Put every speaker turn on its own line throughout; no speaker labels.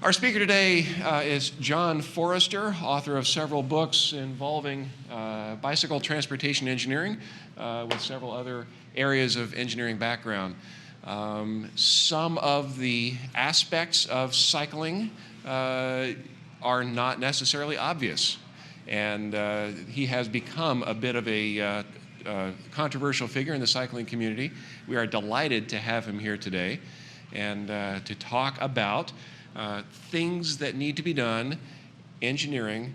Our speaker today is John Forrester, author of several books involving bicycle transportation engineering with several other areas of engineering background. Some of the aspects of cycling are not necessarily obvious, and he has become a bit of a controversial figure in the cycling community. We are delighted to have him here today and to talk about things that need to be done, engineering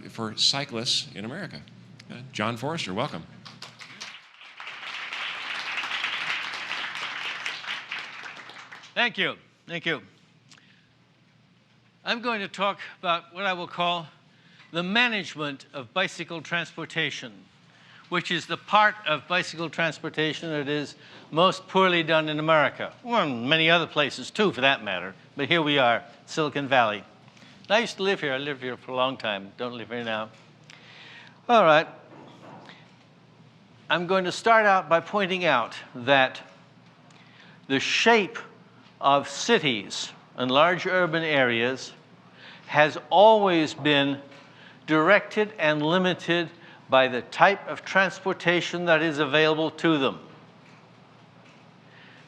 for cyclists in America. John Forrester, welcome.
Thank you. Thank you. I'm going to talk about what I will call the management of bicycle transportation, which is the part of bicycle transportation that is most poorly done in America, or in many other places too, for that matter. But here we are, Silicon Valley. I used to live here. I lived here for a long time. Don't live here now. All right. I'm going to start out by pointing out that the shape of cities and large urban areas has always been directed and limited by the type of transportation that is available to them.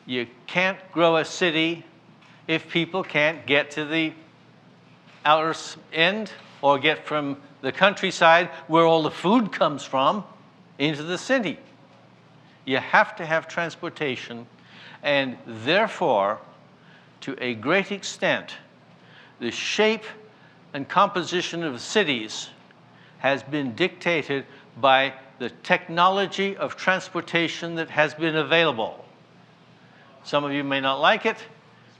You can't grow a city if people can't get to the outer end or get from the countryside where all the food comes from into the city. You have to have transportation, and therefore, to a great extent, the shape and composition of cities has been dictated by the technology of transportation that has been available. Some of you may not like it.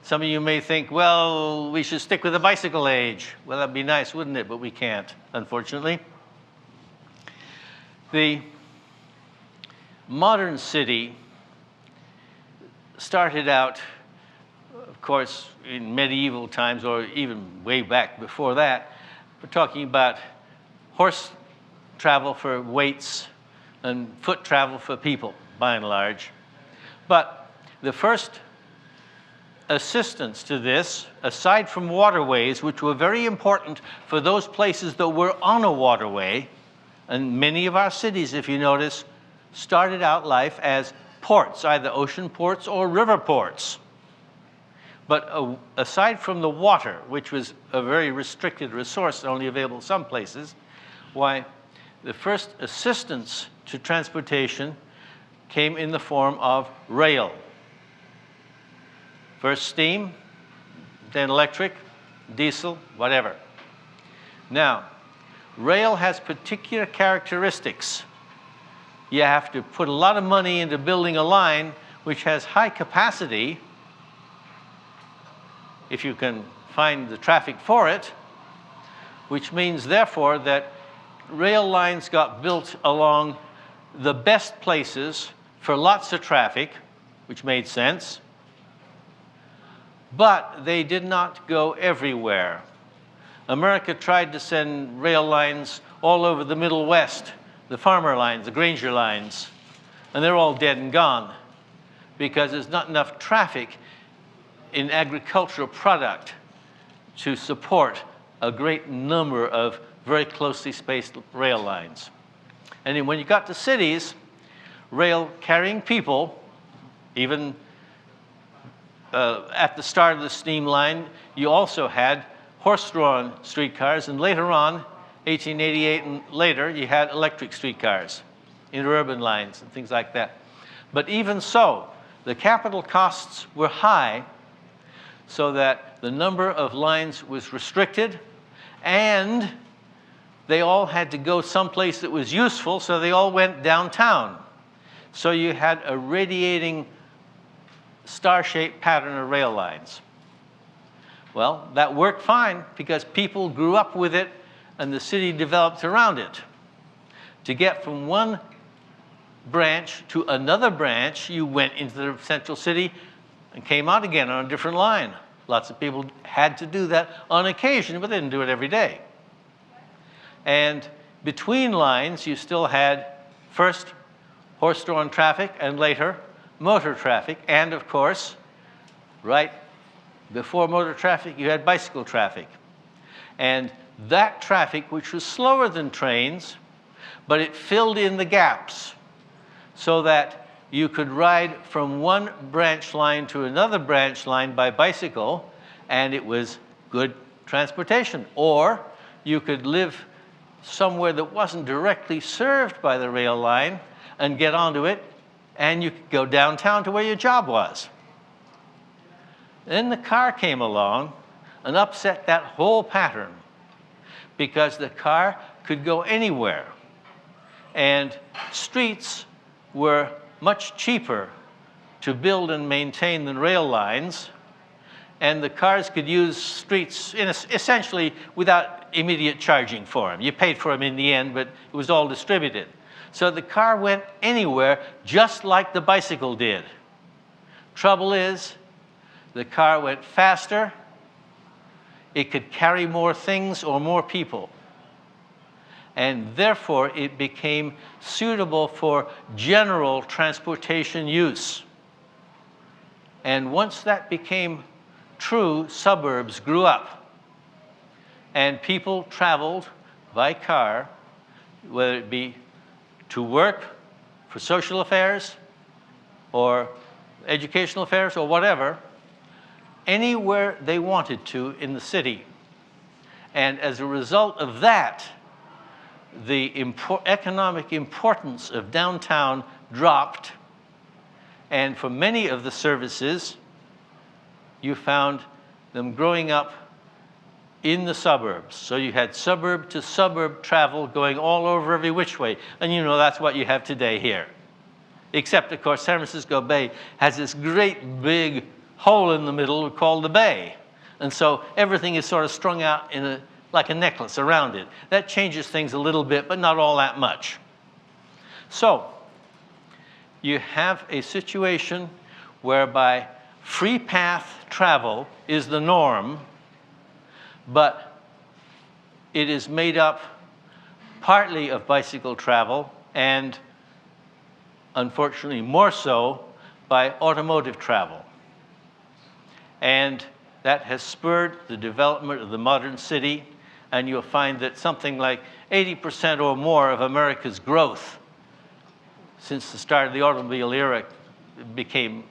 Some of you may think, well, we should stick with the bicycle age. Well, that'd be nice, wouldn't it? But we can't, unfortunately. The modern city started out, of course, in medieval times, or even way back before that. We're talking about horse travel for weights and foot travel for people, by and large. But the first assistance to this, aside from waterways, which were very important for those places that were on a waterway, and many of our cities, if you notice, started out life as ports, either ocean ports or river ports. But aside from the water, which was a very restricted resource, only available some places, why, the first assistance to transportation came in the form of rail. First steam, then electric, diesel, whatever. Now, rail has particular characteristics. You have to put a lot of money into building a line which has high capacity, if you can find the traffic for it, which means, therefore, that rail lines got built along the best places for lots of traffic, which made sense, but they did not go everywhere. America tried to send rail lines all over the Middle West, the farmer lines, the Granger lines, and they're all dead and gone because there's not enough traffic in agricultural product to support a great number of very closely spaced rail lines. And then when you got to cities, rail carrying people, even at the start of the steam line, you also had horse-drawn streetcars, and later on, 1888 and later, you had electric streetcars, interurban lines and things like that. But even so, the capital costs were high, so that the number of lines was restricted, and they all had to go someplace that was useful, so they all went downtown. So you had a radiating star-shaped pattern of rail lines. Well, that worked fine because people grew up with it and the city developed around it. To get from one branch to another branch, you went into the central city and came out again on a different line. Lots of people had to do that on occasion, but they didn't do it every day. And between lines, you still had first horse-drawn traffic and later motor traffic, and of course, right Before motor traffic, you had bicycle traffic. And that traffic, which was slower than trains, but it filled in the gaps so that you could ride from one branch line to another branch line by bicycle, and it was good transportation. Or you could live somewhere that wasn't directly served by the rail line and get onto it, and you could go downtown to where your job was. Then the car came along and upset that whole pattern, because the car could go anywhere. And streets were much cheaper to build and maintain than rail lines, and the cars could use streets essentially without immediate charging for them. You paid for them in the end, but it was all distributed. So the car went anywhere, just like the bicycle did. Trouble is, the car went faster, it could carry more things or more people, and therefore it became suitable for general transportation use. And once that became true, suburbs grew up, and people traveled by car, whether it be to work, for social affairs, or educational affairs, or whatever, anywhere they wanted to in the city. And as a result of that, the economic importance of downtown dropped, and for many of the services, you found them growing up in the suburbs. So you had suburb to suburb travel going all over every which way. And you know that's what you have today here. Except, of course, San Francisco Bay has this great big hole in the middle called the Bay. And so everything is sort of strung out in like a necklace around it. That changes things a little bit, but not all that much. So you have a situation whereby free path travel is the norm, but it is made up partly of bicycle travel and, unfortunately, more so by automotive travel. And that has spurred the development of the modern city, and you'll find that something like 80% or more of America's growth since the start of the automobile era became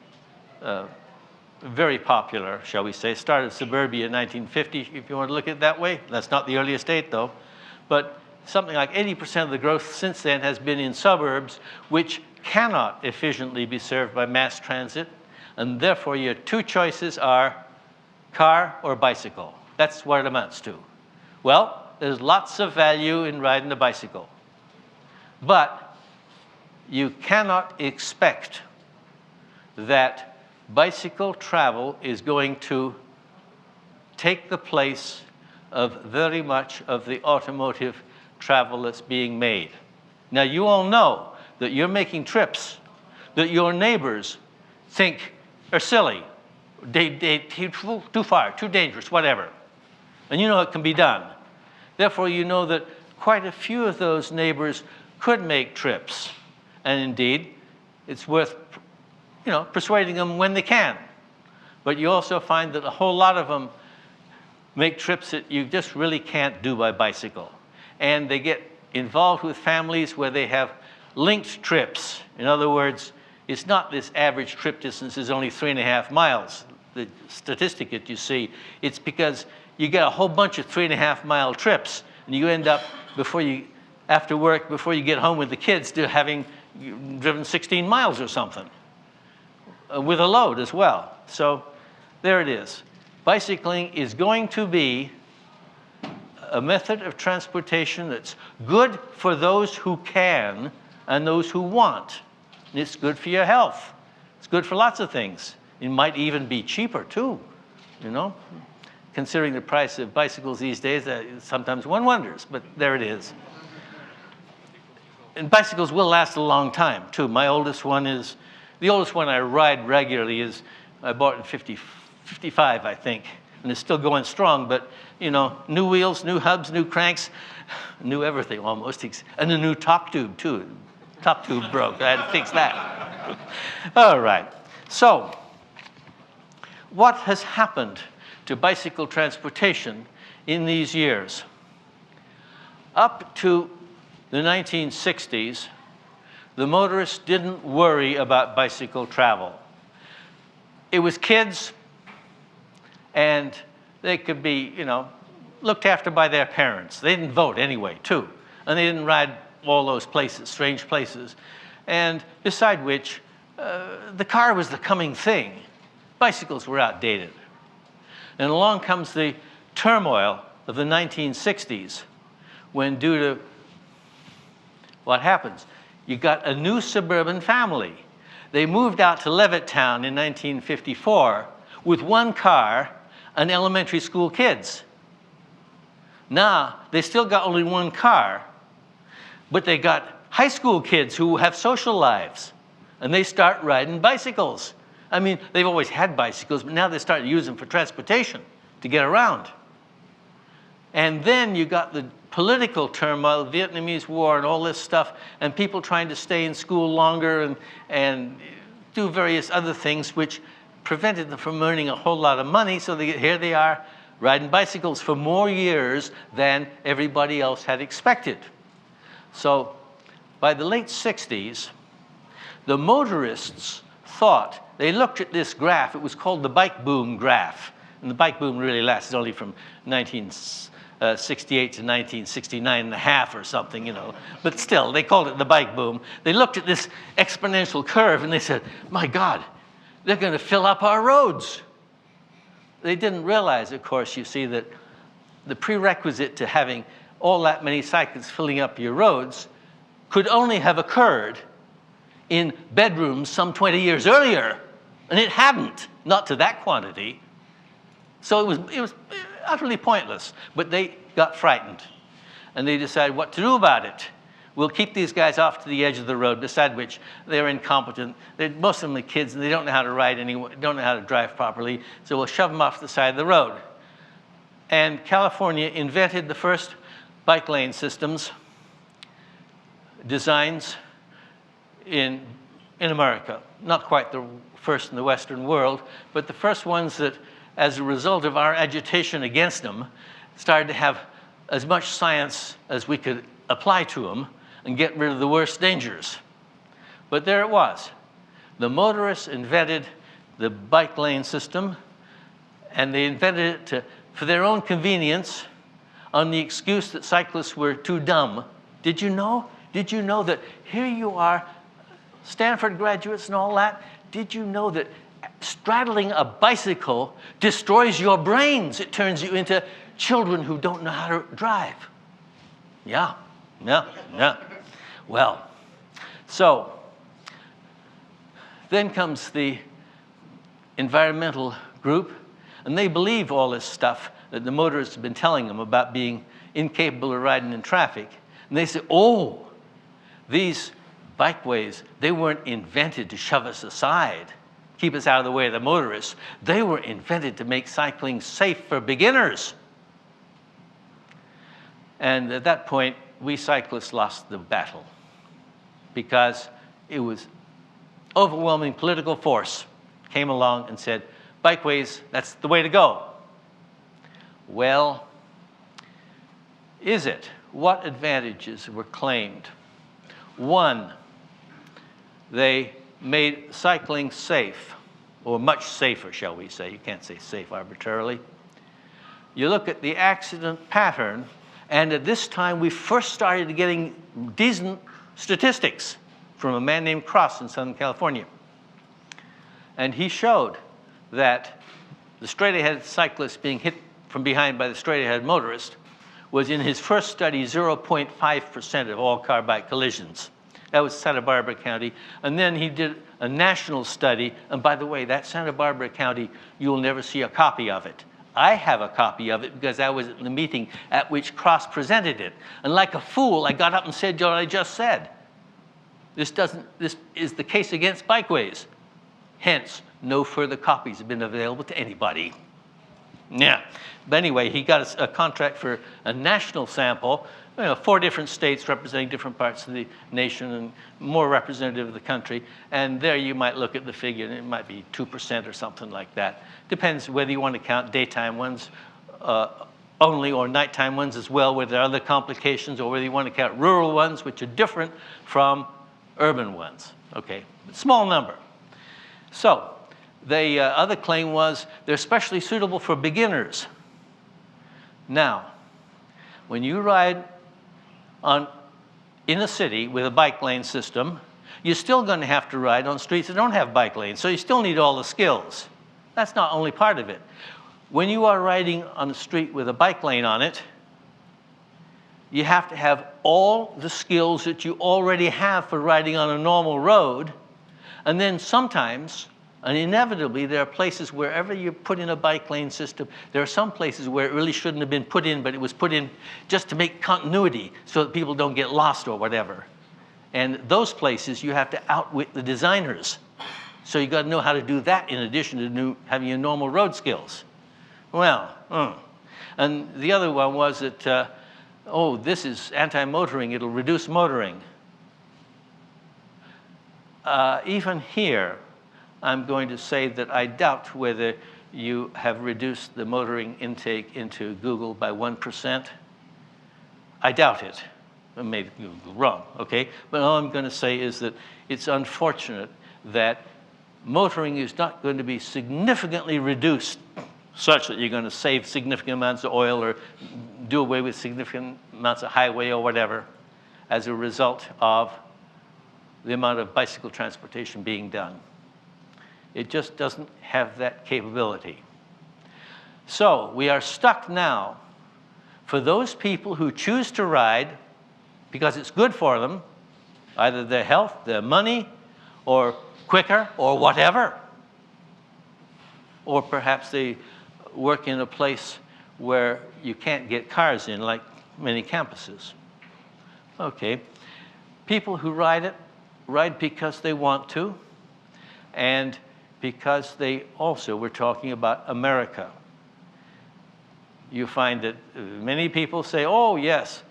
very popular, shall we say. Started suburbia in 1950, if you want to look at it that way. That's not the earliest date, though. But something like 80% of the growth since then has been in suburbs, which cannot efficiently be served by mass transit. And therefore, your two choices are car or bicycle. That's what it amounts to. Well, there's lots of value in riding a bicycle. But you cannot expect that bicycle travel is going to take the place of very much of the automotive travel that's being made. Now, you all know that you're making trips that your neighbors think are silly, too far, too dangerous, whatever. And you know it can be done. Therefore, you know that quite a few of those neighbors could make trips. And indeed, it's worth persuading them when they can. But you also find that a whole lot of them make trips that you just really can't do by bicycle. And they get involved with families where they have linked trips. In other words, it's not this average trip distance is only 3.5 miles, the statistic that you see. It's because you get a whole bunch of 3.5-mile trips, and you end up, after work, before you get home with the kids, to having driven 16 miles or something, with a load as well. So there it is. Bicycling is going to be a method of transportation that's good for those who can and those who want. And it's good for your health. It's good for lots of things. It might even be cheaper too, Considering the price of bicycles these days, sometimes one wonders, but there it is. And bicycles will last a long time too. The oldest one I ride regularly I bought in 55, I think, and it's still going strong, but new wheels, new hubs, new cranks, new everything almost, and a new top tube too. Top tube broke, I had to fix that. All right, so what has happened to bicycle transportation in these years? Up to the 1960s, the motorists didn't worry about bicycle travel. It was kids, and they could be, looked after by their parents. They didn't vote anyway, too. And they didn't ride all those places, strange places. And beside which, the car was the coming thing. Bicycles were outdated. And along comes the turmoil of the 1960s, when due to what happens? You got a new suburban family. They moved out to Levittown in 1954 with one car and elementary school kids. Now, they still got only one car, but they got high school kids who have social lives, and they start riding bicycles. I mean, they've always had bicycles, but now they start to use them for transportation to get around. And then you got the political turmoil, the Vietnamese War and all this stuff, and people trying to stay in school longer and do various other things which prevented them from earning a whole lot of money. So here they are riding bicycles for more years than everybody else had expected. So by the late 60s, the motorists thought, they looked at this graph, it was called the bike boom graph. And the bike boom really lasted only from 1968 to 1969 and a half or something, But still, they called it the bike boom. They looked at this exponential curve and they said, my God, they're going to fill up our roads. They didn't realize, of course, you see, that the prerequisite to having all that many cyclists filling up your roads could only have occurred in bedrooms some 20 years earlier. And it hadn't, not to that quantity. So it was utterly pointless. But they got frightened. And they decided what to do about it. We'll keep these guys off to the edge of the road, beside which they're incompetent. Most of them are kids, and they don't know how to ride anyway, don't know how to drive properly. So we'll shove them off the side of the road. And California invented the first bike lane systems, designs in America. Not quite the first in the Western world, but the first ones that, as a result of our agitation against them, started to have as much science as we could apply to them and get rid of the worst dangers. But there it was. The motorists invented the bike lane system, and they invented it for their own convenience on the excuse that cyclists were too dumb. Did you know? Did you know that here you are, Stanford graduates and all that, did you know that straddling a bicycle destroys your brains? It turns you into children who don't know how to drive. Yeah. Well, so then comes the environmental group, and they believe all this stuff that the motorists have been telling them about being incapable of riding in traffic. And they say, oh, these bikeways, they weren't invented to shove us aside, keep us out of the way of the motorists. They were invented to make cycling safe for beginners. And at that point, we cyclists lost the battle because it was overwhelming political force came along and said, bikeways, that's the way to go. Well, is it? What advantages were claimed? One, they made cycling safe, or much safer, shall we say. You can't say safe arbitrarily. You look at the accident pattern, and at this time, we first started getting decent statistics from a man named Cross in Southern California. And he showed that the straight-ahead cyclist being hit from behind by the straight-ahead motorist was, in his first study, 0.5% of all car-bike collisions. That was Santa Barbara County. And then he did a national study. And by the way, that Santa Barbara County, you'll never see a copy of it. I have a copy of it because I was at the meeting at which Cross presented it. And like a fool, I got up and said what I just said. This is the case against bikeways. Hence, no further copies have been available to anybody. Yeah. But anyway, he got a contract for a national sample, 4 different states representing different parts of the nation and more representative of the country. And there you might look at the figure, and it might be 2% or something like that. Depends whether you want to count daytime ones only or nighttime ones as well, where there are other complications, or whether you want to count rural ones, which are different from urban ones. Okay, small number. So the other claim was they're especially suitable for beginners. Now, when you ride in a city with a bike lane system, you're still going to have to ride on streets that don't have bike lanes, so you still need all the skills. That's not only part of it. When you are riding on a street with a bike lane on it, you have to have all the skills that you already have for riding on a normal road, and then sometimes, and inevitably, there are places wherever you put in a bike lane system, there are some places where it really shouldn't have been put in, but it was put in just to make continuity so that people don't get lost or whatever. And those places, you have to outwit the designers. So you got to know how to do that in addition to having your normal road skills. Well, and the other one was that, oh, this is anti-motoring, it'll reduce motoring. Even here, I'm going to say that I doubt whether you have reduced the motoring intake into Google by 1%. I doubt it. I may be wrong, okay? But all I'm going to say is that it's unfortunate that motoring is not going to be significantly reduced such that you're going to save significant amounts of oil or do away with significant amounts of highway or whatever as a result of the amount of bicycle transportation being done. It just doesn't have that capability. So we are stuck now for those people who choose to ride because it's good for them, either their health, their money, or quicker, or whatever. Or perhaps they work in a place where you can't get cars in, like many campuses. Okay. People who ride because they want to, and because they also, we're talking about America. You find that many people say, oh, yes,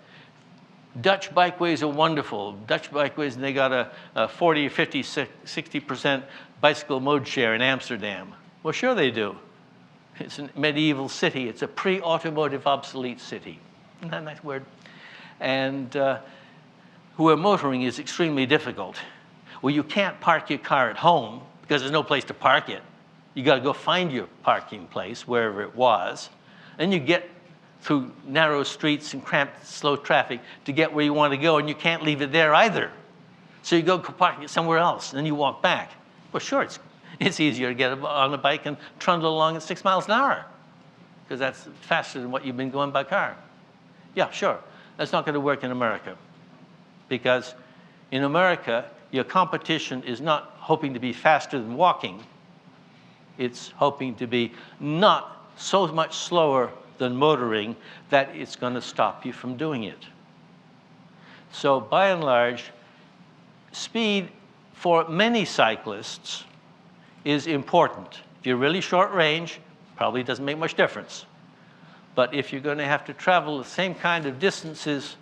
Dutch bikeways are wonderful. Dutch bikeways, and they got a 40, 50, 60% bicycle mode share in Amsterdam. Well, sure they do. It's a medieval city. It's a pre-automotive obsolete city. Isn't that a nice word? And where motoring is extremely difficult. Well, you can't park your car at home because there's no place to park it. You got to go find your parking place, wherever it was. And you get through narrow streets and cramped, slow traffic to get where you want to go, and you can't leave it there either. So you go park it somewhere else, and then you walk back. Well, sure, it's easier to get on a bike and trundle along at 6 miles an hour, because that's faster than what you've been going by car. Yeah, sure. That's not going to work in America, because in America, your competition is not hoping to be faster than walking. It's hoping to be not so much slower than motoring that it's going to stop you from doing it. So by and large, speed for many cyclists is important. If you're really short range, probably doesn't make much difference. But if you're going to have to travel the same kind of distances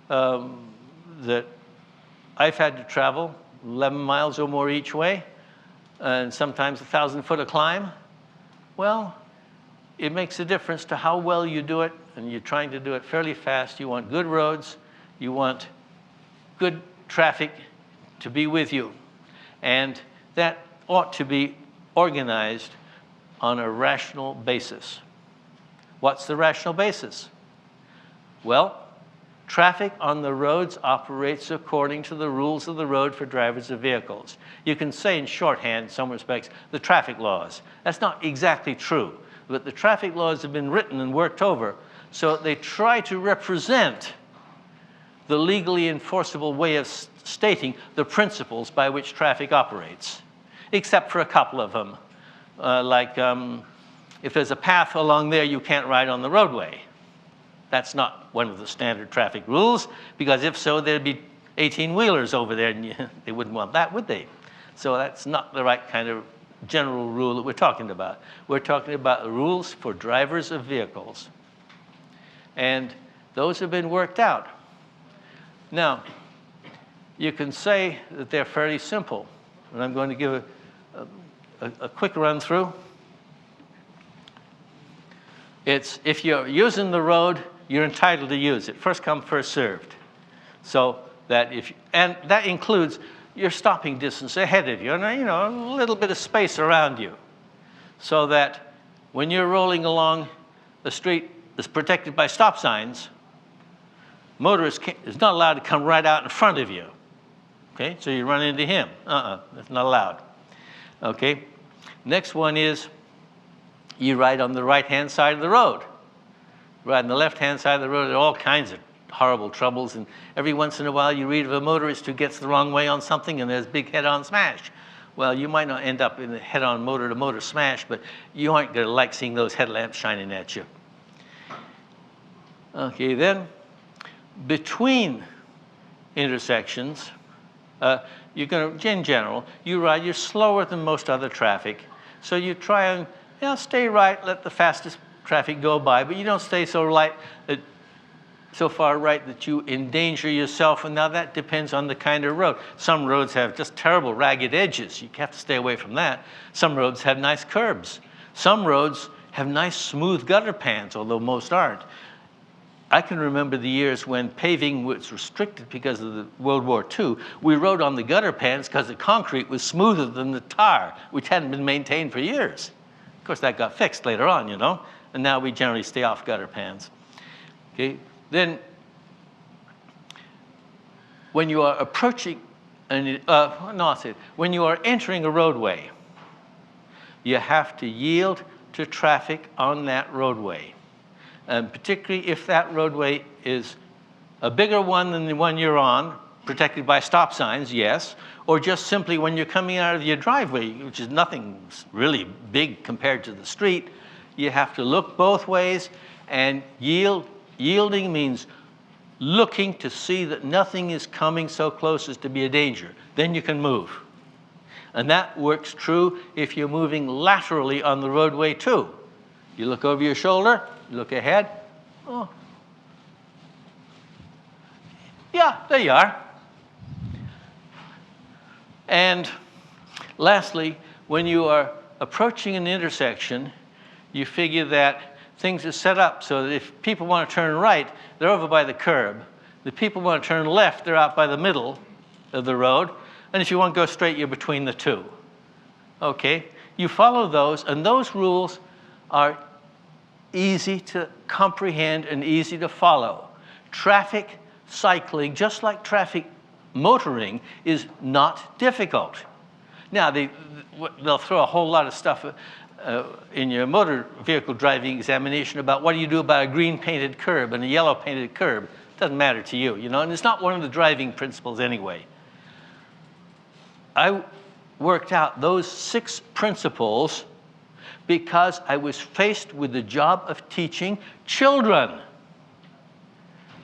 that I've had to travel, 11 miles or more each way, and sometimes 1,000 foot of climb, well, it makes a difference to how well you do it, and you're trying to do it fairly fast. You want good roads, you want good traffic to be with you, and that ought to be organized on a rational basis. What's the rational basis? Well, traffic on the roads operates according to the rules of the road for drivers of vehicles. You can say in shorthand, in some respects, the traffic laws. That's not exactly true, but the traffic laws have been written and worked over, so they try to represent the legally enforceable way of stating the principles by which traffic operates, except for a couple of them. If there's a path along there, you can't ride on the roadway. That's not one of the standard traffic rules, because if so, there'd be 18-wheelers over there, and they wouldn't want that, would they? So that's not the right kind of general rule that we're talking about. We're talking about rules for drivers of vehicles. And Those have been worked out. Now, you can say that they're fairly simple, and I'm going to give a quick run through. It's if you're using the road, you're entitled to use it. First come, first served. So that and that includes your stopping distance ahead of you, and a little bit of space around you, so that when you're rolling along the street that's protected by stop signs, motorist is not allowed to come right out in front of you. Okay, so you run into him. That's not allowed. Okay, next one is you ride on the right-hand side of the road. Ride on the left-hand side of the road, there are all kinds of horrible troubles, and every once in a while you read of a motorist who gets the wrong way on something and there's a big head-on smash. Well, you might not end up in a head-on motor-to-motor smash, but you aren't going to like seeing those headlamps shining at you. Okay, then between intersections, you're going to, in general, you're slower than most other traffic, so you try and stay right, let the fastest traffic go by, but you don't stay so far right that you endanger yourself, and now that depends on the kind of road. Some roads have just terrible ragged edges. You have to stay away from that. Some roads have nice curbs. Some roads have nice smooth gutter pans, although most aren't. I can remember the years when paving was restricted because of the World War II. We rode on the gutter pans because the concrete was smoother than the tar, which hadn't been maintained for years. Of course, that got fixed later on, and now we generally stay off gutter pans. Okay, then when you are approaching, when you are entering a roadway, you have to yield to traffic on that roadway. And particularly if that roadway is a bigger one than the one you're on, protected by stop signs, yes, or just simply when you're coming out of your driveway, which is nothing really big compared to the street, you have to look both ways, and yielding means looking to see that nothing is coming so close as to be a danger. Then you can move. And that works true if you're moving laterally on the roadway too. You look over your shoulder, look ahead. Oh, yeah, there you are. And lastly, when you are approaching an intersection, you figure that things are set up so that if people want to turn right, they're over by the curb. The people want to turn left, they're out by the middle of the road. And if you want to go straight, you're between the two. Okay? You follow those, and those rules are easy to comprehend and easy to follow. Traffic cycling, just like traffic motoring, is not difficult. Now, they'll throw a whole lot of stuff in your motor vehicle driving examination about what do you do about a green painted curb and a yellow painted curb. It doesn't matter to you, and it's not one of the driving principles anyway. I worked out those 6 principles because I was faced with the job of teaching children.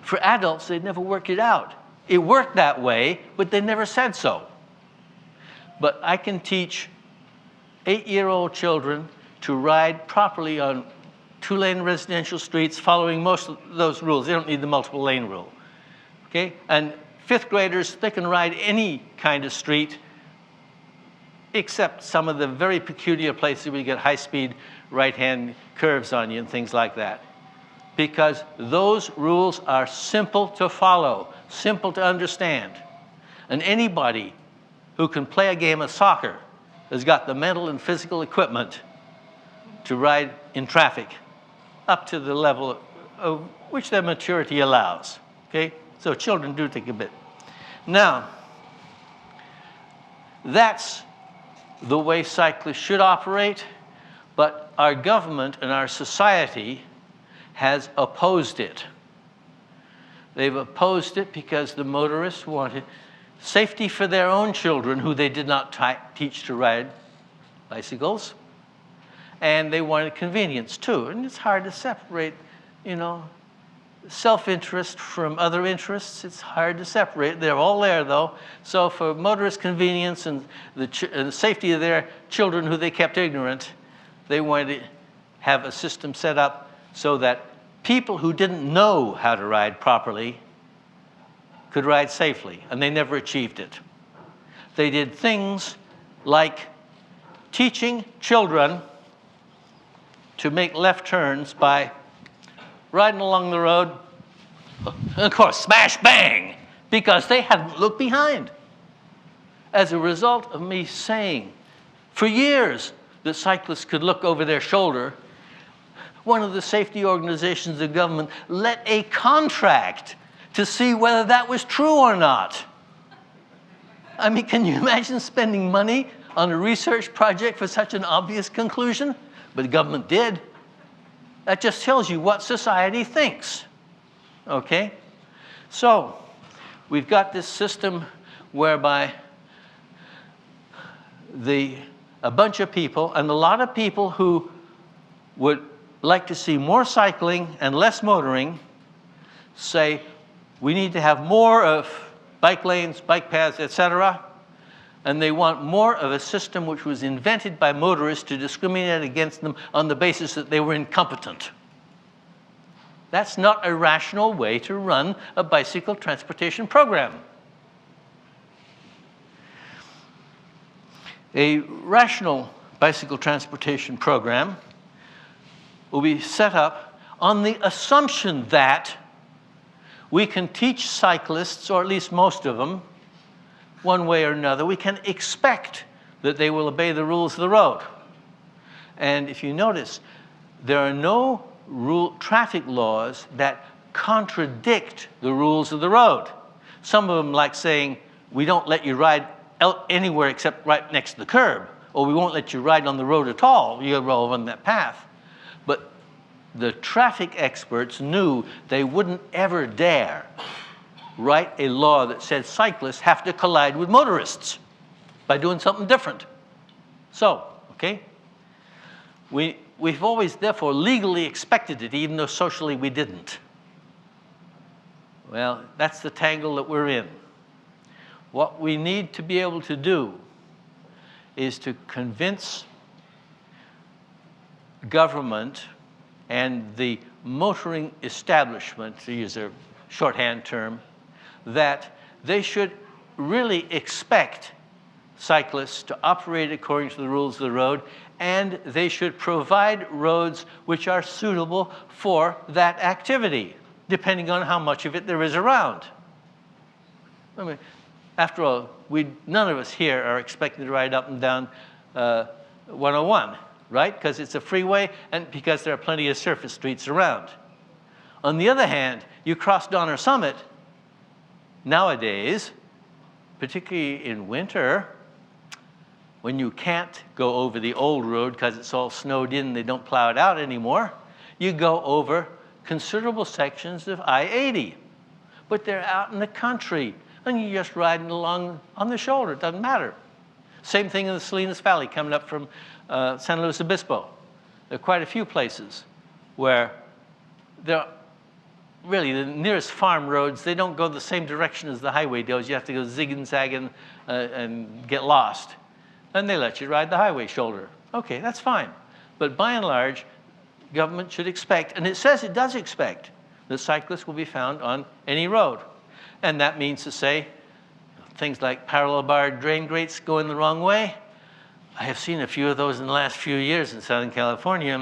For adults, they'd never worked it out. It worked that way, but they never said so. But I can teach 8-year-old children to ride properly on 2-lane residential streets following most of those rules. They don't need the multiple lane rule. Okay? And 5th graders, they can ride any kind of street except some of the very peculiar places where you get high-speed right-hand curves on you and things like that. Because those rules are simple to follow, simple to understand. And anybody who can play a game of soccer has got the mental and physical equipment to ride in traffic up to the level of which their maturity allows. Okay? So children do take a bit. Now, that's the way cyclists should operate, but our government and our society has opposed it. They've opposed it because the motorists wanted safety for their own children, who they did not teach to ride bicycles, and they wanted convenience too. And it's hard to separate, self-interest from other interests. It's hard to separate. They're all there, though. So for motorist convenience and the safety of their children, who they kept ignorant, they wanted to have a system set up so that people who didn't know how to ride properly could ride safely, and they never achieved it. They did things like teaching children to make left turns by riding along the road, and of course, smash, bang, because they hadn't looked behind. As a result of me saying for years that cyclists could look over their shoulder, one of the safety organizations of the government let a contract to see whether that was true or not. I mean, can you imagine spending money on a research project for such an obvious conclusion? But the government did. That just tells you what society thinks. Okay? So, we've got this system whereby a bunch of people, and a lot of people who would like to see more cycling and less motoring, say we need to have more of bike lanes, bike paths, etc. And they want more of a system which was invented by motorists to discriminate against them on the basis that they were incompetent. That's not a rational way to run a bicycle transportation program. A rational bicycle transportation program will be set up on the assumption that we can teach cyclists, or at least most of them, one way or another. We can expect that they will obey the rules of the road. And if you notice, there are no traffic laws that contradict the rules of the road. Some of them, like saying, we don't let you ride anywhere except right next to the curb, or we won't let you ride on the road at all. You go on that path. But the traffic experts knew they wouldn't ever dare write a law that said cyclists have to collide with motorists by doing something different. So, okay, we've always, therefore, legally expected it, even though socially we didn't. Well, that's the tangle that we're in. What we need to be able to do is to convince government and the motoring establishment, to use a shorthand term, that they should really expect cyclists to operate according to the rules of the road, and they should provide roads which are suitable for that activity, depending on how much of it there is around. I mean, after all, none of us here are expected to ride up and down 101, right? Because it's a freeway and because there are plenty of surface streets around. On the other hand, you cross Donner Summit, nowadays, particularly in winter, when you can't go over the old road because it's all snowed in and they don't plow it out anymore, you go over considerable sections of I-80. But they're out in the country, and you're just riding along on the shoulder. It doesn't matter. Same thing in the Salinas Valley coming up from San Luis Obispo. There are quite a few places where there are really the nearest farm roads, they don't go the same direction as the highway does. You have to go zigging, zagging, and get lost. And they let you ride the highway shoulder. Okay, that's fine. But by and large, government should expect, and it says it does expect, that cyclists will be found on any road. And that means to say, things like parallel barred drain grates going the wrong way. I have seen a few of those in the last few years in Southern California.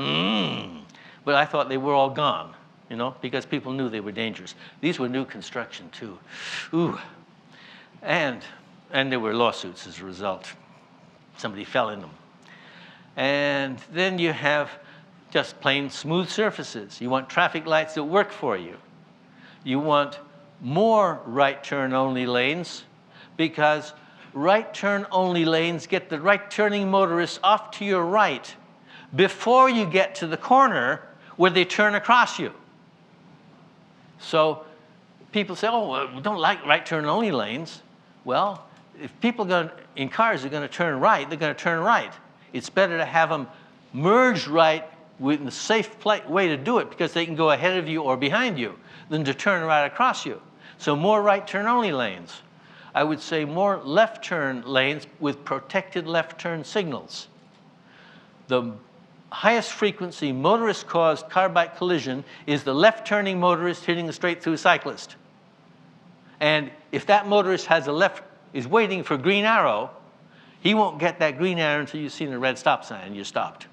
But I thought they were all gone, you know, because people knew they were dangerous. These were new construction too. Ooh. And there were lawsuits as a result. Somebody fell in them. And then you have just plain smooth surfaces. You want traffic lights that work for you. You want more right turn only lanes, because right turn only lanes get the right turning motorists off to your right before you get to the corner where they turn across you. So people say, oh, well, we don't like right turn only lanes. Well, if people in cars are going to turn right, they're going to turn right. It's better to have them merge right with the safe way to do it, because they can go ahead of you or behind you, than to turn right across you. So more right turn only lanes. I would say more left turn lanes with protected left turn signals. The highest frequency motorist-caused car-bike collision is the left-turning motorist hitting a straight-through cyclist. And if that motorist is waiting for green arrow, he won't get that green arrow until you've seen a red stop sign and you're stopped.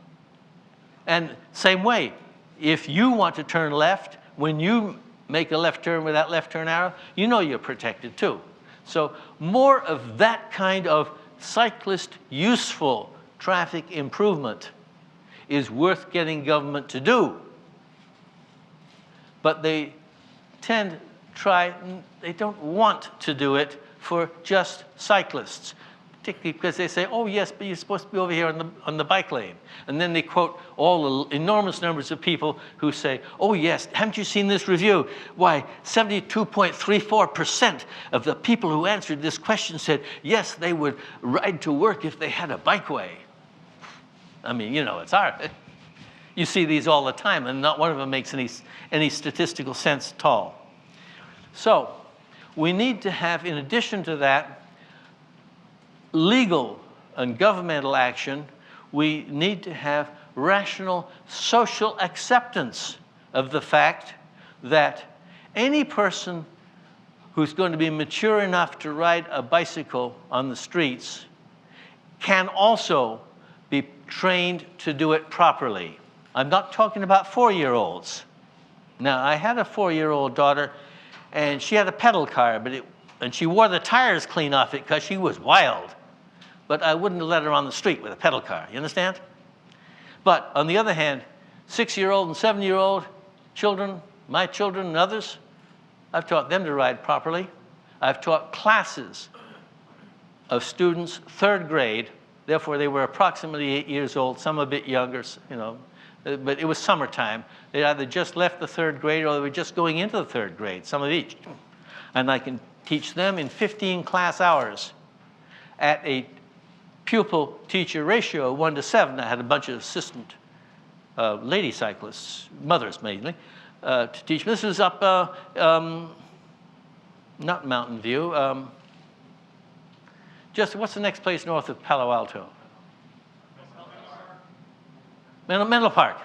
And same way, if you want to turn left, when you make a left turn with that left turn arrow, you know you're protected too. So more of that kind of cyclist useful traffic improvement is worth getting government to do. But they tend they don't want to do it for just cyclists, particularly because they say, oh yes, but you're supposed to be over here on the bike lane. And then they quote all the enormous numbers of people who say, oh yes, haven't you seen this review? Why, 72.34% of the people who answered this question said, yes, they would ride to work if they had a bikeway. I mean, you know, it's hard. You see these all the time, and not one of them makes any statistical sense at all. So we need to have, in addition to that, legal and governmental action. We need to have rational social acceptance of the fact that any person who's going to be mature enough to ride a bicycle on the streets can also be trained to do it properly. I'm not talking about 4-year-olds. Now, I had a 4-year-old daughter, and she had a pedal car, and she wore the tires clean off it because she was wild. But I wouldn't have let her on the street with a pedal car, you understand? But on the other hand, 6-year-old and 7-year-old children, my children and others, I've taught them to ride properly. I've taught classes of students, 3rd grade, therefore they were approximately 8 years old, some a bit younger, you know, but it was summertime. They either just left the 3rd grade or they were just going into the 3rd grade, some of each. And I can teach them in 15 class hours at a pupil-teacher ratio of 1:7. I had a bunch of assistant lady cyclists, mothers mainly, to teach. This is up, not Mountain View, just what's the next place north of Palo Alto? Menlo Park.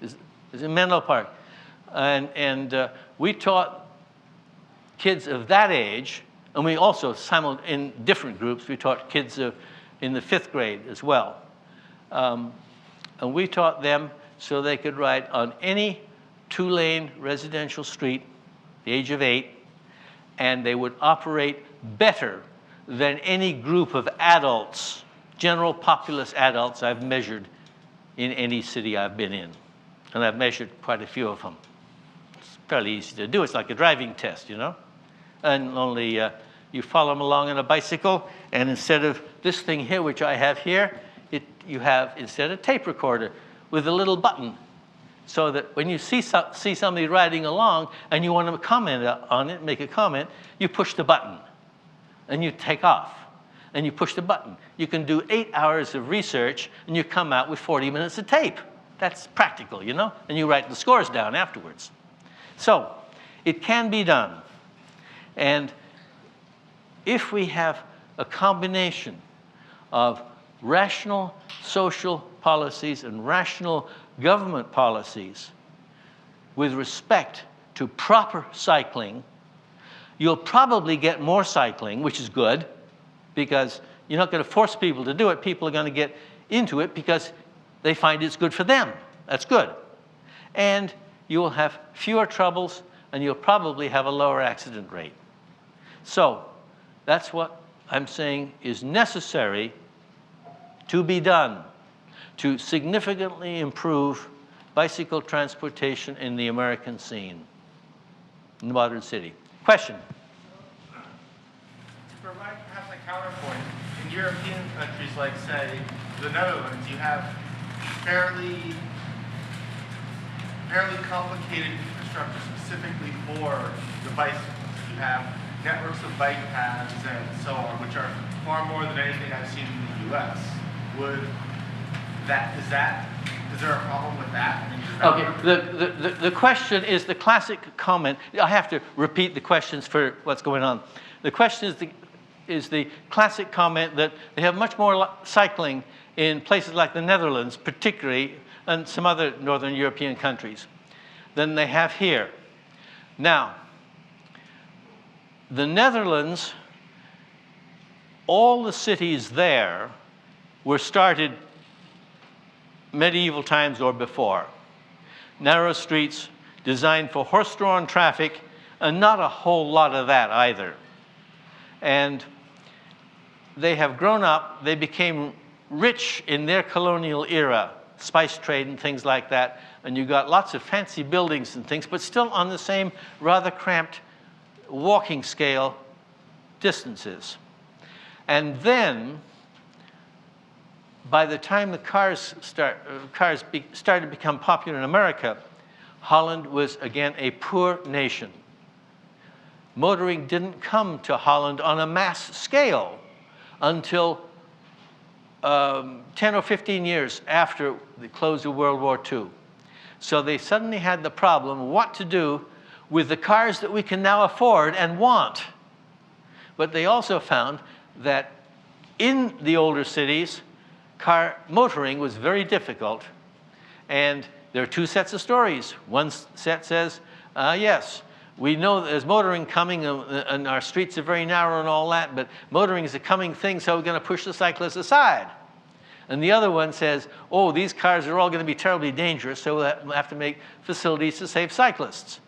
Is in Menlo Park. And we taught kids of that age, and we also, in different groups, we taught kids in the 5th grade as well. And we taught them so they could ride on any 2-lane residential street, the age of 8, and they would operate better than any group of adults, general populace adults I've measured in any city I've been in. And I've measured quite a few of them. It's fairly easy to do. It's like a driving test, you know? And only you follow them along on a bicycle, and instead of this thing here, which I have here, you have instead a tape recorder with a little button, so that when you see somebody riding along and you want to comment on it, make a comment, you push the button, and you take off, and you push the button. You can do 8 hours of research, and you come out with 40 minutes of tape. That's practical, you know? And you write the scores down afterwards. So it can be done. And if we have a combination of rational social policies and rational government policies with respect to proper cycling, you'll probably get more cycling, which is good, because you're not going to force people to do it. People are going to get into it because they find it's good for them. That's good. And you will have fewer troubles, and you'll probably have a lower accident rate. So that's what I'm saying is necessary to be done to significantly improve bicycle transportation in the American scene, in the modern city. Question?
To provide perhaps a counterpoint, in European countries like, say, the Netherlands, you have fairly complicated infrastructure specifically for the bicycles. You have networks of bike paths and so on, which are far more than anything I've seen in the U.S. Is there a problem with that?
Okay, the question is the classic comment. I have to repeat the questions for what's going on. The question is is the classic comment that they have much more cycling in places like the Netherlands, particularly, and some other Northern European countries, than they have here. Now, the Netherlands, all the cities there were started medieval times or before. Narrow streets designed for horse-drawn traffic, and not a whole lot of that either. And they have grown up, they became rich in their colonial era, spice trade and things like that, and you got lots of fancy buildings and things, but still on the same rather cramped walking scale distances. And then, by the time the cars started to become popular in America, Holland was again a poor nation. Motoring didn't come to Holland on a mass scale until 10 or 15 years after the close of World War II. So they suddenly had the problem what to do with the cars that we can now afford and want. But they also found that in the older cities, motoring was very difficult. And there are two sets of stories. One set says, yes, we know there's motoring coming and our streets are very narrow and all that, but motoring is a coming thing, so we're going to push the cyclists aside. And the other one says, oh, these cars are all going to be terribly dangerous, so we'll have to make facilities to save cyclists.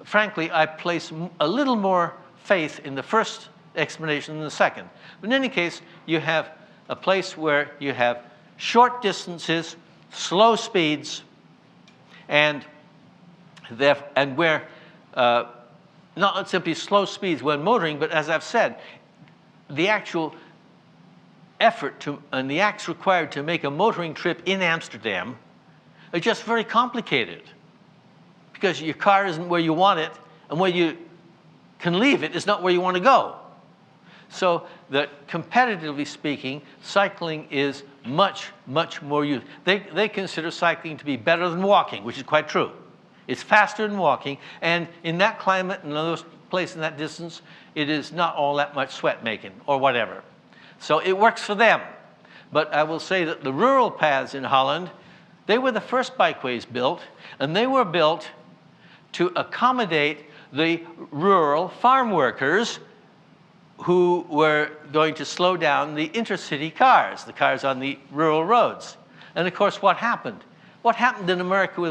Frankly, I place a little more faith in the first explanation than the second. But in any case, you have a place where you have short distances, slow speeds, and where not simply slow speeds when motoring, but as I've said, the actual effort and the acts required to make a motoring trip in Amsterdam are just very complicated, because your car isn't where you want it, and where you can leave it is not where you want to go. So that competitively speaking, cycling is much, much more used. They consider cycling to be better than walking, which is quite true. It's faster than walking, and in that climate and those places in that distance, it is not all that much sweat making or whatever. So it works for them. But I will say that the rural paths in Holland, they were the first bikeways built, and they were built to accommodate the rural farm workers who were going to slow down the intercity cars, the cars on the rural roads. And of course, what happened? What happened in America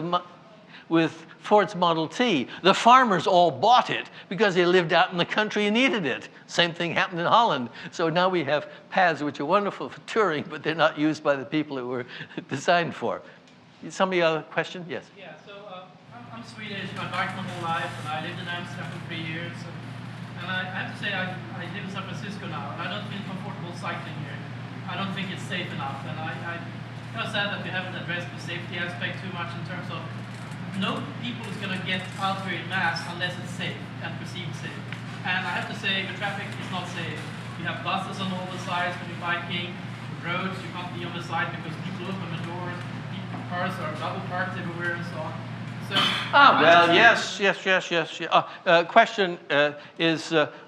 with Ford's Model T? The farmers all bought it because they lived out in the country and needed it. Same thing happened in Holland. So now we have paths which are wonderful for touring, but they're not used by the people who were designed for. Somebody have a question? Yes.
Yeah, so I'm Swedish. I biked my whole life, and I lived in Amsterdam for 3 years. And I have to say, I live in San Francisco now, and I don't feel comfortable cycling here. I don't think it's safe enough, and I'm kind of sad that we haven't addressed the safety aspect too much in terms of no people is going to get out here in mass unless it's safe and perceived safe. And I have to say, the traffic is not safe. You have buses on all the sides when you're biking, roads, you can't be on the side because people open the doors, cars are double parked everywhere and so on. So,
well, yes. Question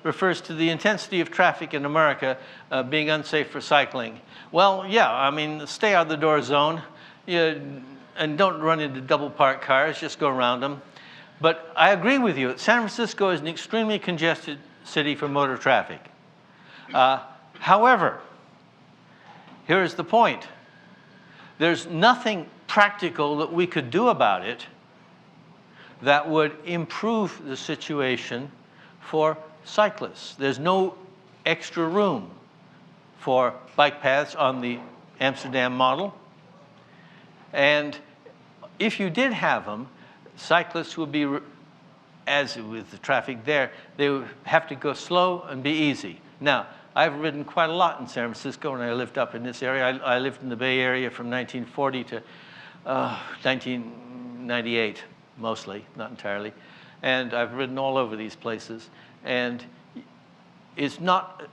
refers to the intensity of traffic in America being unsafe for cycling. Well, yeah, I mean, stay out of the door zone, and don't run into double parked cars, just go around them. But I agree with you. San Francisco is an extremely congested city for motor traffic. However, here is the point. There's nothing practical that we could do about it that would improve the situation for cyclists. There's no extra room for bike paths on the Amsterdam model. And if you did have them, cyclists would be, as with the traffic there, they would have to go slow and be easy. Now, I've ridden quite a lot in San Francisco when I lived up in this area. I lived in the Bay Area from 1940 to 1998. Mostly, not entirely. And I've ridden all over these places. And it's not,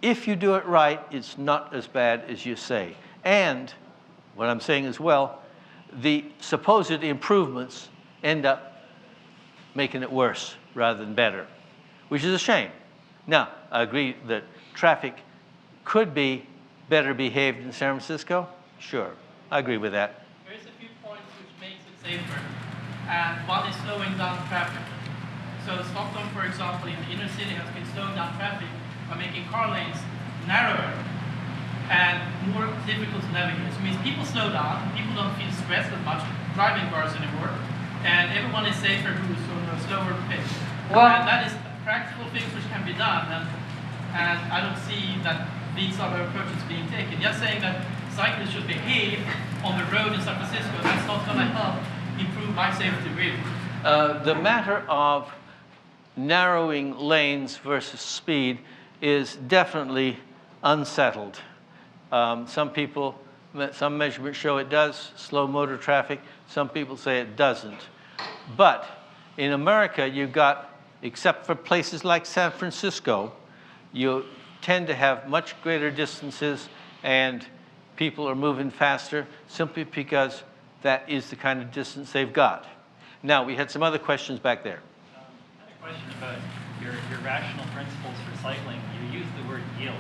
if you do it right, it's not as bad as you say. And what I'm saying as well, the supposed improvements end up making it worse rather than better, which is a shame. Now, I agree that traffic could be better behaved in San Francisco? Sure, I agree with that.
There is a few points which makes it safer, and one is slowing down traffic. So Stockholm, for example, in the inner city has been slowing down traffic by making car lanes narrower and more difficult to navigate. So it means people slow down, people don't feel stressed as much driving cars anymore, and everyone is safer who's on a slower pace. And that is practical things which can be done, and I don't see that these other approaches being taken. Just saying that cyclists should behave on the road in San Francisco, that's not going to help improve my safety really.
The matter of narrowing lanes versus speed is definitely unsettled. Some measurements show it does slow motor traffic. Some people say it doesn't. But in America, you've got, except for places like San Francisco, you tend to have much greater distances and people are moving faster simply because that is the kind of distance they've got. Now, we had some other questions back there.
I had a question about your rational principles for cycling. You used the word yield.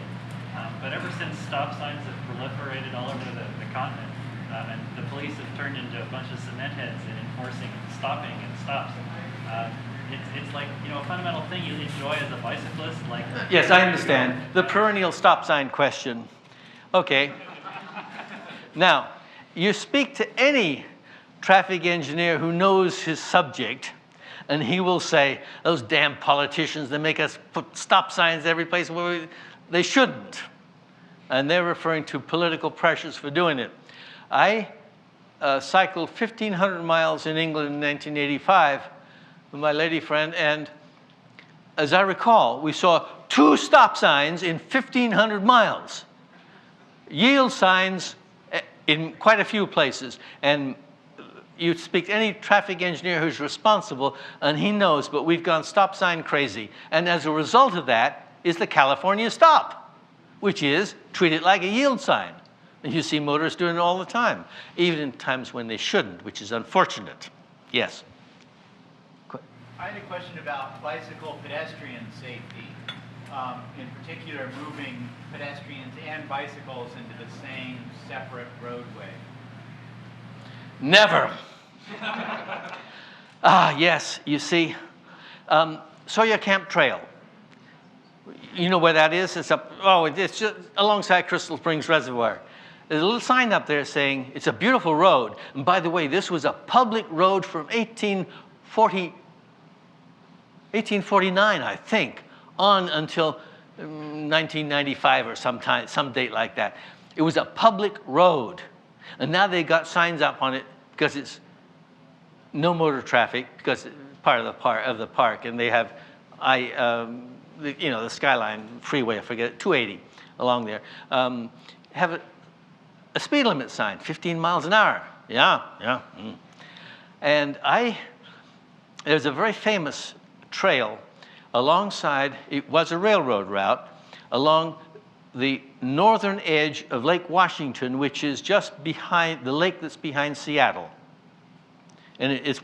But ever since stop signs have proliferated all over the continent, and the police have turned into a bunch of cement heads in enforcing stopping and stops, it's like, you know, a fundamental thing you enjoy as a bicyclist. Like,
yes, I understand. The perennial stop sign question. Okay. Now, you speak to any traffic engineer who knows his subject, and he will say, those damn politicians, they make us put stop signs every place where they shouldn't. And they're referring to political pressures for doing it. I cycled 1,500 miles in England in 1985 with my lady friend, and as I recall, we saw 2 stop signs in 1,500 miles. Yield signs in quite a few places. And you speak to any traffic engineer who's responsible, and he knows, but we've gone stop sign crazy. And as a result of that is the California stop, which is treat it like a yield sign. And you see motorists doing it all the time, even in times when they shouldn't, which is unfortunate. Yes?
I had a question about bicycle pedestrian safety, in particular moving pedestrians and bicycles into the same separate roadway.
Never. Yes, you see, Sawyer Camp Trail. You know where that is? It's up, it's just alongside Crystal Springs Reservoir. There's a little sign up there saying it's a beautiful road. And by the way, this was a public road from 1849, I think, on until 1995 or some date like that. It was a public road. And now they got signs up on it because it's no motor traffic, because it's part of the park, and they have the Skyline Freeway, I forget it, 280 along there, have a speed limit sign, 15 miles an hour. Yeah. And there's a very famous trail alongside, it was a railroad route, along the northern edge of Lake Washington, which is just behind the lake that's behind Seattle. And it's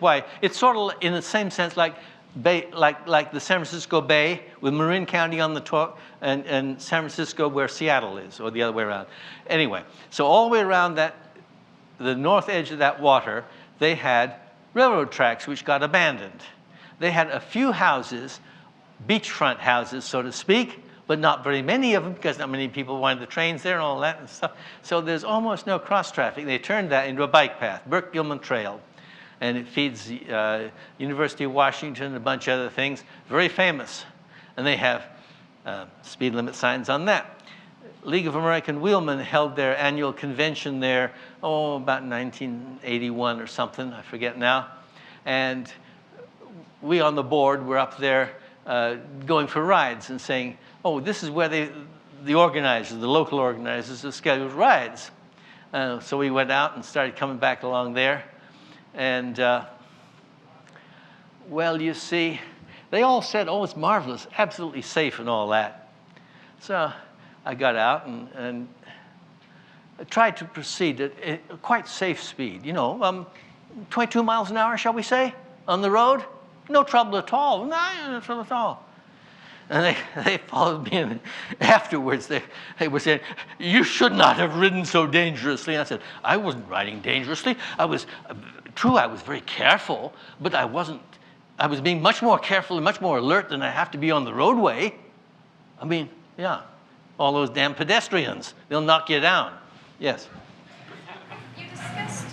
sort of in the same sense like the San Francisco Bay with Marin County on the top and San Francisco where Seattle is, or the other way around. Anyway, so all the way around the north edge of that water, they had railroad tracks which got abandoned. They had a few houses, beachfront houses, so to speak, but not very many of them because not many people wanted the trains there and all that and stuff. So there's almost no cross traffic. They turned that into a bike path, Burke-Gilman Trail. And it feeds University of Washington, a bunch of other things. Very famous. And they have speed limit signs on that. League of American Wheelmen held their annual convention there, about 1981 or something, I forget now. And we on the board were up there going for rides and saying, this is where the organizers, the local organizers, have scheduled rides. So we went out and started coming back along there. And, well, you see, they all said, it's marvelous, absolutely safe and all that. So I got out and tried to proceed at a quite safe speed, 22 miles an hour, shall we say, on the road. No trouble at all. No trouble at all. And they followed me, and afterwards they were saying, "You should not have ridden so dangerously." And I said, "I wasn't riding dangerously. I was very careful, but I was being much more careful and much more alert than I have to be on the roadway. I mean, yeah, all those damn pedestrians, they'll knock you down." Yes?
You discussed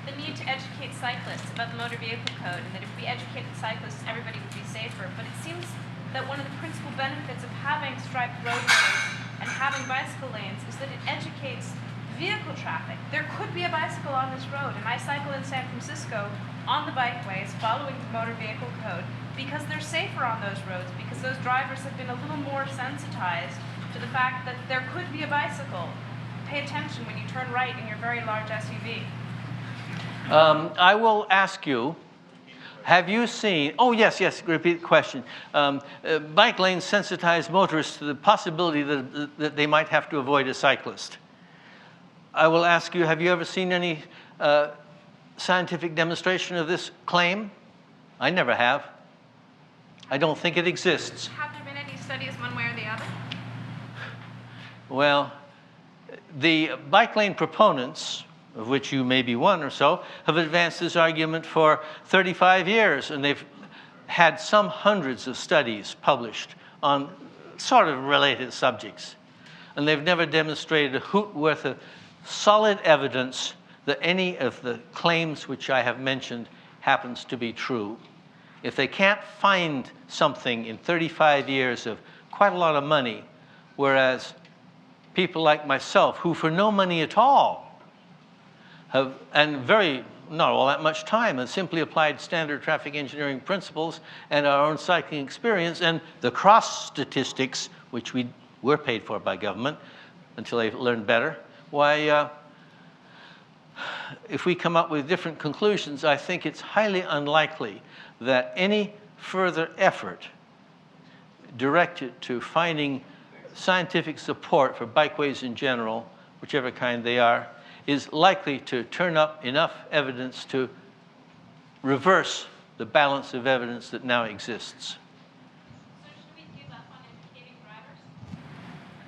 the need to educate cyclists about the motor vehicle code, and that if we educated cyclists, everybody would be safer. But it seems that one of the principal benefits of having striped roadways and having bicycle lanes is that it educates vehicle traffic. There could be a bicycle on this road, and I cycle in San Francisco on the bikeways following the motor vehicle code because they're safer on those roads, because those drivers have been a little more sensitized to the fact that there could be a bicycle. Pay attention when you turn right in your very large SUV.
I will ask you, have you seen, oh yes, repeat the question. Bike lanes sensitize motorists to the possibility that they might have to avoid a cyclist. I will ask you, have you ever seen any scientific demonstration of this claim? I never have. I don't think it exists.
Have there been any studies one way or the other?
Well, the bike lane proponents, of which you may be one or so, have advanced this argument for 35 years, and they've had some hundreds of studies published on sort of related subjects. And they've never demonstrated a hoot worth of solid evidence that any of the claims which I have mentioned happens to be true. If they can't find something in 35 years of quite a lot of money, whereas people like myself, who for no money at all have, and not all that much time, and simply applied standard traffic engineering principles and our own cycling experience and the cross statistics, which we were paid for by government until they learned better. Why, if we come up with different conclusions, I think it's highly unlikely that any further effort directed to finding scientific support for bikeways in general, whichever kind they are, is likely to turn up enough evidence to reverse the balance of evidence that now exists.
So should we give up on educating drivers?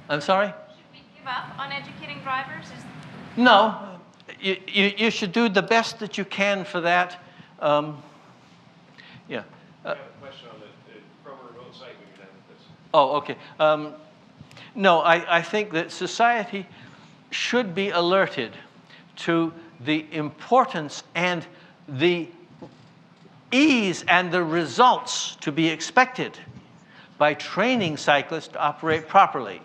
I'm sorry?
Should we give up on educating drivers?
No. You should do the best that you can for that. Yeah.
I have a question on the from remote cycling.
Oh, okay. No, I think that society should be alerted to the importance and the ease and the results to be expected by training cyclists to operate properly.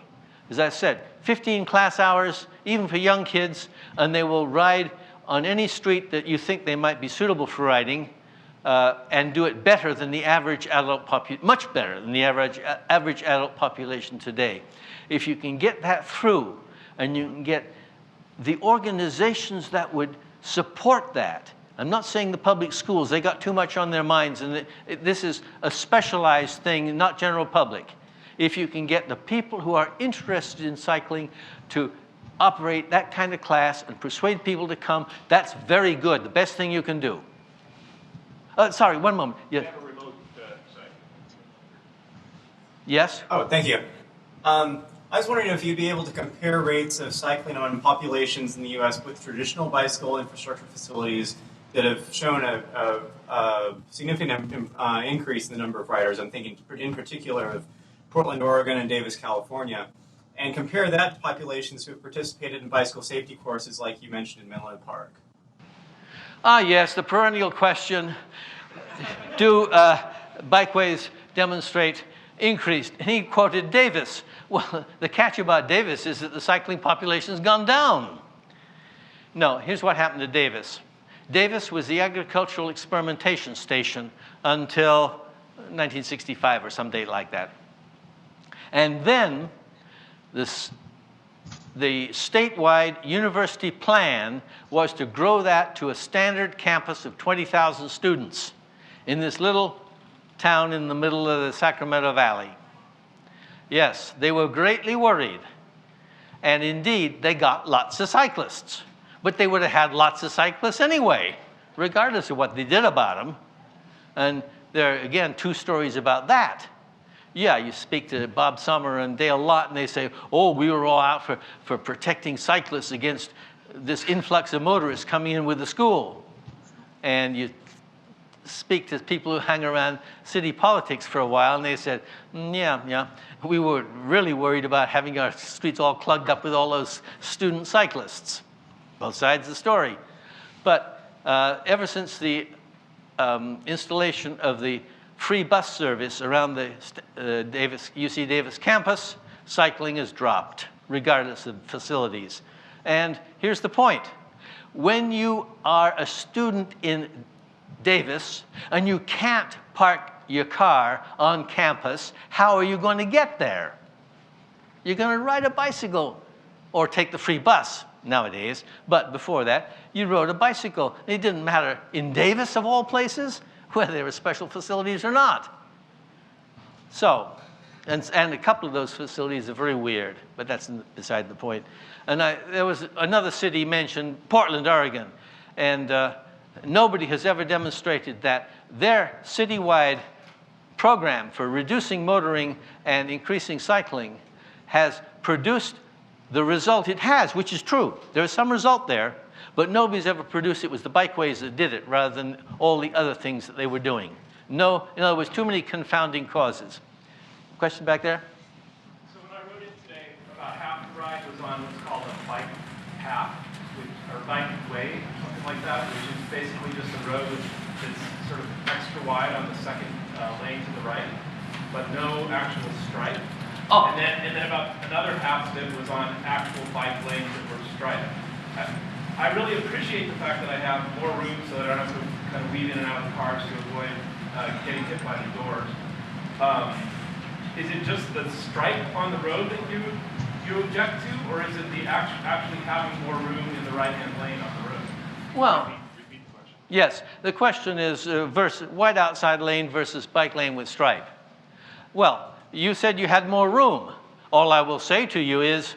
As I said, 15 class hours, even for young kids, and they will ride on any street that you think they might be suitable for riding, and do it better than the average adult population, much better than the average adult population today. If you can get that through, and you can get the organizations that would support that. I'm not saying the public schools, they got too much on their minds, and this is a specialized thing, not general public. If you can get the people who are interested in cycling to operate that kind of class and persuade people to come, that's very good, the best thing you can do. Sorry, one moment. Yes.
We have a remote site.
Yes?
Oh, thank you. I was wondering if you'd be able to compare rates of cycling among populations in the U.S. with traditional bicycle infrastructure facilities that have shown a significant increase in the number of riders. I'm thinking in particular of Portland, Oregon, and Davis, California, and compare that to populations who have participated in bicycle safety courses like you mentioned in Menlo Park.
Ah, yes, the perennial question, do bikeways demonstrate increased? And he quoted Davis. Well, the catch about Davis is that the cycling population has gone down. No, here's what happened to Davis. Davis was the agricultural experimentation station until 1965 or some date like that. And then the statewide university plan was to grow that to a standard campus of 20,000 students in this little town in the middle of the Sacramento Valley. Yes, they were greatly worried. And indeed, they got lots of cyclists. But they would have had lots of cyclists anyway, regardless of what they did about them. And there are, again, two stories about that. yeah, you speak to Bob Summer and Dale Lott, and they say, oh, we were all out for protecting cyclists against this influx of motorists coming in with the school. And you speak to people who hang around city politics for a while, and they said, yeah, we were really worried about having our streets all plugged up with all those student cyclists. Both sides of the story. But ever since the installation of the free bus service around the UC Davis campus, cycling has dropped, regardless of facilities. And here's the point. When you are a student in Davis and you can't park your car on campus, how are you going to get there? You're going to ride a bicycle or take the free bus nowadays. But before that, you rode a bicycle. It didn't matter in Davis, of all places, whether there were special facilities or not. So, and a couple of those facilities are very weird, but that's beside the point. And there was another city mentioned, Portland, Oregon. And nobody has ever demonstrated that their citywide program for reducing motoring and increasing cycling has produced the result it has, which is true. There is some result there, but nobody's ever produced it. It was the bikeways that did it rather than all the other things that they were doing. No, in other words, too many confounding causes. Question back there?
So when I rode it today, about half the ride was on what's called a bike path, or bike way, something like that, which is basically just a road that's sort of extra wide on the second lane to the right, but no actual stripe.
Oh.
And then about another half of it was on actual bike lanes that were striped. I really appreciate the fact that I have more room so that I don't have to kind of weave in and out of the cars to avoid getting hit by the doors. Is it just the stripe on the road that you object to, or is it the actually having more room in the right-hand lane on the road?
Well,
repeat the question.
Yes, the question is wide outside lane versus bike lane with stripe. Well, you said you had more room. All I will say to you is,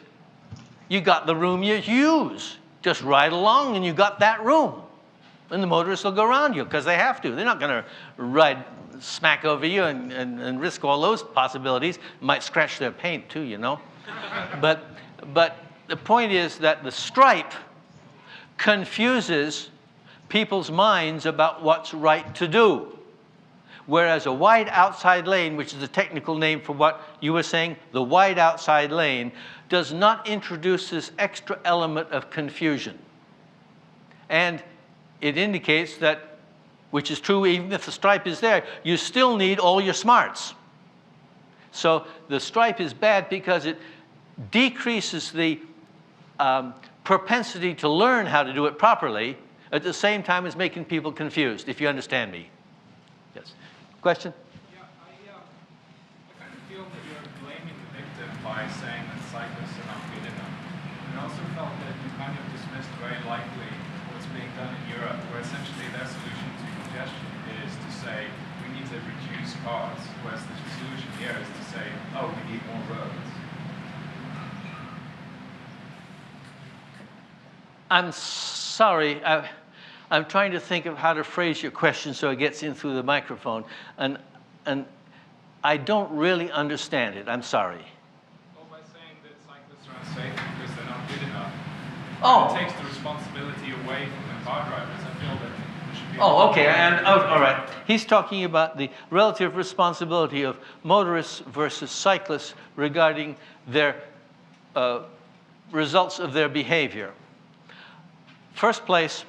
you got the room you use. Just ride along and you got that room. And the motorists will go around you because they have to. They're not going to ride smack over you and risk all those possibilities. Might scratch their paint too, you know. But the point is that the stripe confuses people's minds about what's right to do. Whereas a wide outside lane, which is a technical name for what you were saying, the wide outside lane, does not introduce this extra element of confusion. And it indicates that, which is true even if the stripe is there, you still need all your smarts. So the stripe is bad because it decreases the propensity to learn how to do it properly at the same time as making people confused, if you understand me. Yes. Question?
Yeah, I kind of feel that you're blaming the victim by saying that cyclists are not good enough. And I also felt that you kind of dismissed very lightly what's being done in Europe, where essentially their solution to congestion is to say, we need to reduce cars, whereas the solution here is to say, oh, we need more roads.
I'm sorry. I'm trying to think of how to phrase your question so it gets in through the microphone. And I don't really understand it. I'm sorry.
Well, by saying that cyclists are unsafe because they're not good enough,
Oh.
it takes the responsibility away from the car drivers. I feel that there should be
Oh, okay. All right. He's talking about the relative responsibility of motorists versus cyclists regarding their results of their behavior. First place,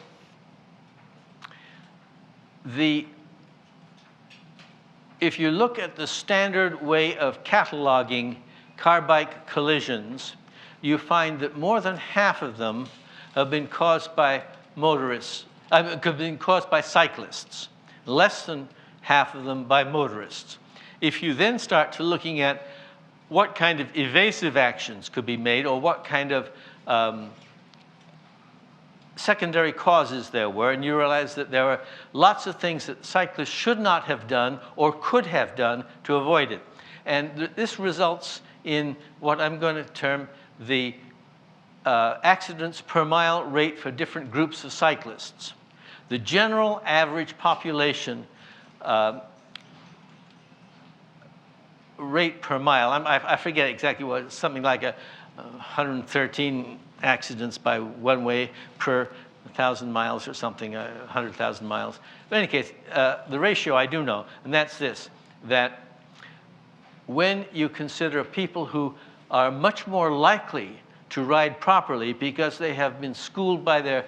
if you look at the standard way of cataloging car-bike collisions, you find that more than half of them have been caused by motorists, have been caused by cyclists, less than half of them by motorists. If you then start to looking at what kind of evasive actions could be made or what kind of secondary causes there were, and you realize that there are lots of things that cyclists should not have done or could have done to avoid it. And this results in what I'm going to term the accidents per mile rate for different groups of cyclists. The general average population rate per mile. I forget exactly what, something like 113 accidents by one way per 1,000 miles or something, 100,000 miles. But in any case, the ratio I do know, and that's this, that when you consider people who are much more likely to ride properly because they have been schooled by their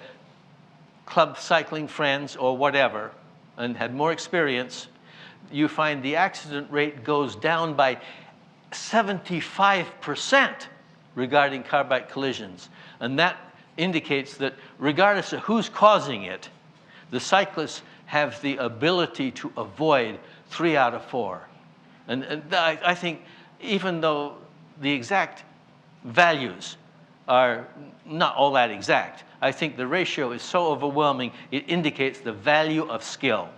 club cycling friends or whatever and had more experience, you find the accident rate goes down by 75% regarding car-bike collisions. And that indicates that regardless of who's causing it, the cyclists have the ability to avoid 3 out of 4. And I think even though the exact values are not all that exact, I think the ratio is so overwhelming, it indicates the value of skill.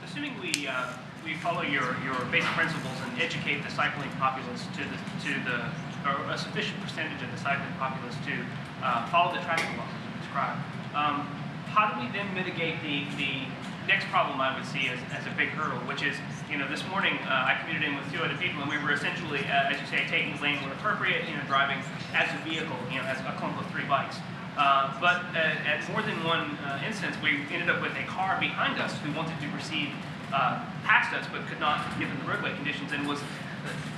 Assuming we follow your basic principles and educate the cycling populace or a sufficient percentage of the cycling populace to follow the traffic laws as you described, how do we then mitigate the next problem I would see as a big hurdle, which is, this morning I commuted in with 2 other people, and we were essentially, as you say, taking lane when appropriate, driving as a vehicle, as a clump of 3 bikes. But at more than one instance, we ended up with a car behind us who wanted to proceed past us, but could not, given the roadway conditions, and was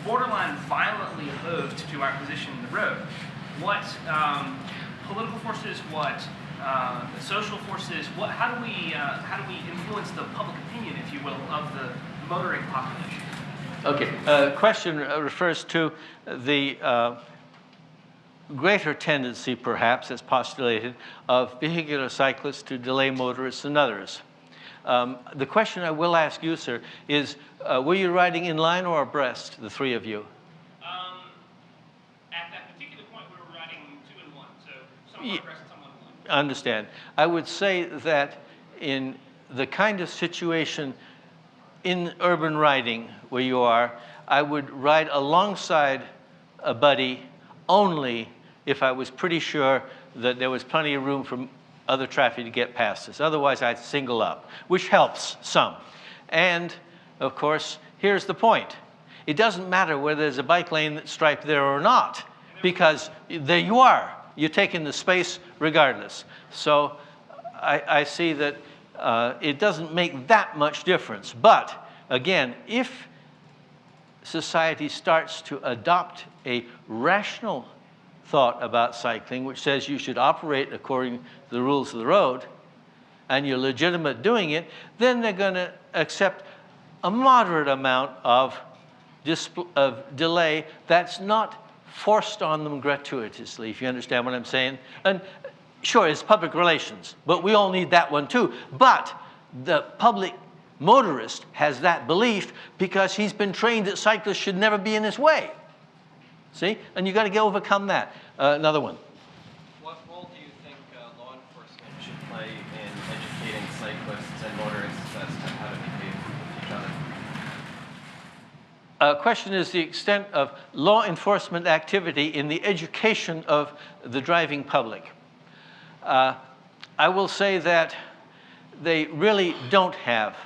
borderline violently opposed to our position in the road. What political forces, what social forces, how do we influence the public opinion, if you will, of the motoring population?
Okay, question refers to the greater tendency, perhaps, as postulated, of vehicular cyclists to delay motorists and others. The question I will ask you, sir, is were you riding in line or abreast, the 3 of you?
At that particular point, we were riding 2 and 1, so some were abreast and some were in line.
I understand. I would say that in the kind of situation in urban riding where you are, I would ride alongside a buddy only if I was pretty sure that there was plenty of room for other traffic to get past us. Otherwise, I'd single up, which helps some. And, of course, here's the point. It doesn't matter whether there's a bike lane that's striped there or not, because there you are. You're taking the space regardless. So I see that it doesn't make that much difference. But, again, if society starts to adopt a rational thought about cycling, which says you should operate according to the rules of the road, and you're legitimate doing it, then they're going to accept a moderate amount of delay that's not forced on them gratuitously, if you understand what I'm saying. And sure, it's public relations, but we all need that one too. But the public motorist has that belief because he's been trained that cyclists should never be in his way. See? And you've got to overcome that. Another one.
What role do you think law enforcement should play in educating cyclists and motorists as to how to behave with each other?
Question is the extent of law enforcement activity in the education of the driving public. I will say that they really don't have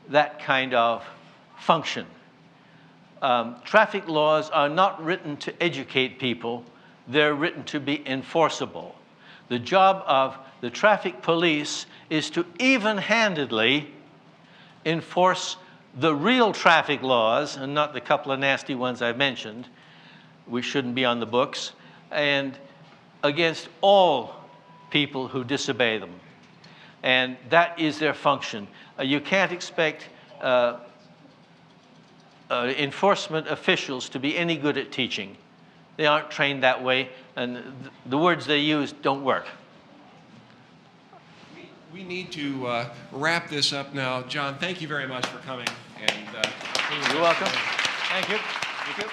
that kind of function. Traffic laws are not written to educate people. They're written to be enforceable. The job of the traffic police is to even-handedly enforce the real traffic laws, and not the couple of nasty ones I mentioned, which shouldn't be on the books, and against all people who disobey them. And that is their function. You can't expect enforcement officials to be any good at teaching. They aren't trained that way, and the words they use don't work.
We need to wrap this up now. John, thank you very much for coming. And
you're welcome. Thank you. Thank you.